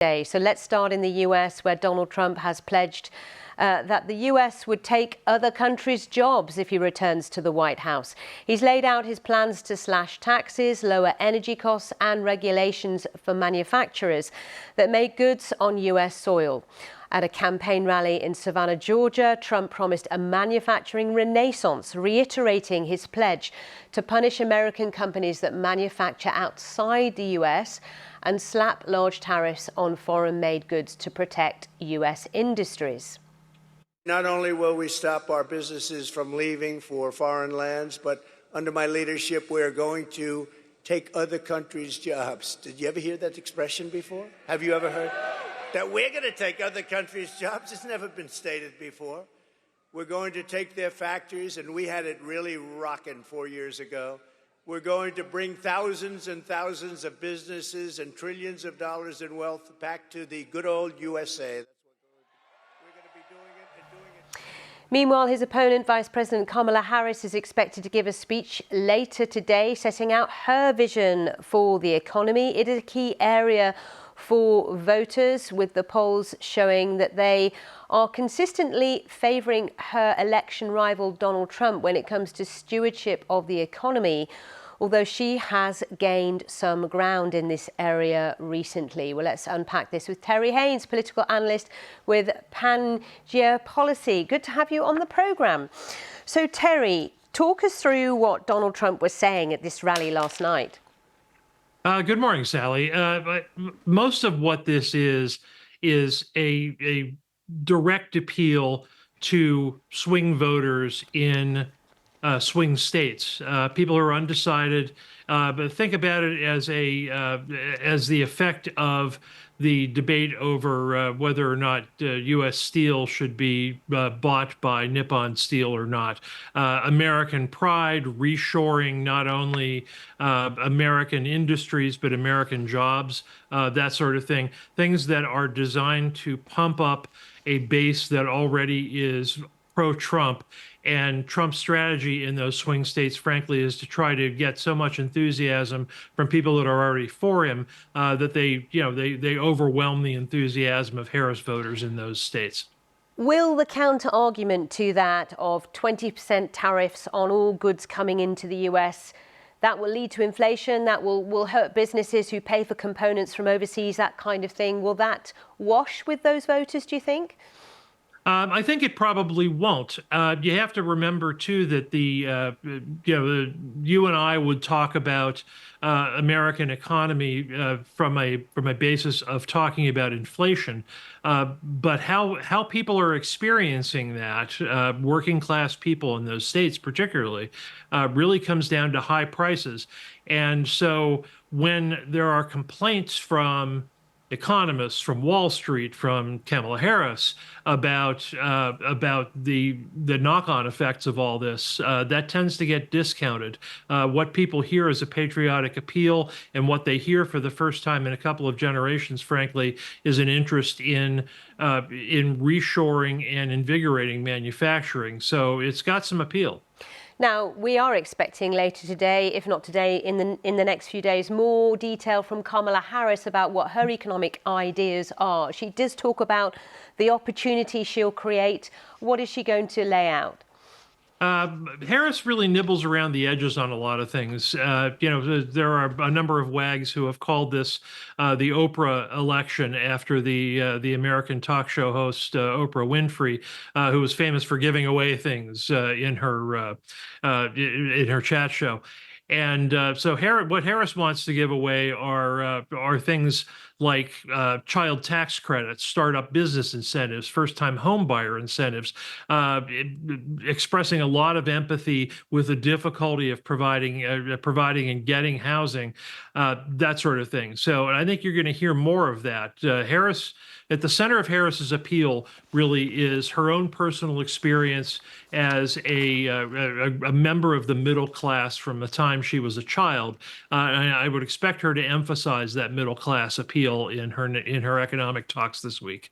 Day. So let's start in the US, where Donald Trump has pledged that the US would take other countries' jobs if he returns to the White House. He's laid out his plans to slash taxes, lower energy costs and regulations for manufacturers that make goods on US soil. At a campaign rally in Savannah, Georgia, Trump promised a manufacturing renaissance, reiterating his pledge to punish American companies that manufacture outside the US and slap large tariffs on foreign-made goods to protect US industries. Not only will we stop our businesses from leaving for foreign lands, but under my leadership, we're going to take other countries' jobs. Did you ever hear that expression before? Have you ever heard that we're going to take other countries' jobs? It's never been stated before. We're going to take their factories, and we had it really rocking 4 years ago. We're going to bring thousands and thousands of businesses and trillions of dollars in wealth back to the good old USA. That's what we're going to be doing it and doing it. Meanwhile, his opponent, Vice President Kamala Harris, is expected to give a speech later today, setting out her vision for the economy. It is a key area for voters, with the polls showing that they are consistently favouring her election rival Donald Trump when it comes to stewardship of the economy, although she has gained some ground in this area recently. Well, let's unpack this with Terry Haynes, political analyst with Pangea Policy. Good to have you on the programme. So, Terry, talk us through what Donald Trump was saying at this rally last night. Good morning, Sally. Most of what this is a direct appeal to swing voters in swing states, people who are undecided. But think about it as the effect of the debate over whether or not U.S. steel should be bought by Nippon Steel or not. American pride, reshoring not only American industries but American jobs, that sort of thing. Things that are designed to pump up a base that already is pro-Trump. And Trump's strategy in those swing states, frankly, is to try to get so much enthusiasm from people that are already for him that they overwhelm the enthusiasm of Harris voters in those states. Will the counter-argument to that of 20% tariffs on all goods coming into the US, that will lead to inflation, that will hurt businesses who pay for components from overseas, that kind of thing, will that wash with those voters, do you think? I think it probably won't. You have to remember too that you and I would talk about American economy from a basis of talking about inflation, but how people are experiencing that, working class people in those states particularly, really comes down to high prices. And so when there are complaints from economists, from Wall Street, from Kamala Harris about the knock-on effects of all this, that tends to get discounted. What people hear is a patriotic appeal, and what they hear for the first time in a couple of generations, frankly, is an interest in reshoring and invigorating manufacturing. So it's got some appeal. Now, we are expecting later today, if not today, in the next few days, more detail from Kamala Harris about what her economic ideas are. She does talk about the opportunity she'll create. What is she going to lay out? Harris really nibbles around the edges on a lot of things. There are a number of wags who have called this the Oprah election after the American talk show host Oprah Winfrey, who was famous for giving away things in her chat show. And so what Harris wants to give away are things like child tax credits, startup business incentives, first-time home buyer incentives, expressing a lot of empathy with the difficulty of providing and getting housing, that sort of thing. So I think you're going to hear more of that. Harris, at the center of Harris's appeal, really is her own personal experience as a member of the middle class from the time she was a child. And I would expect her to emphasize that middle class appeal in her economic talks this week.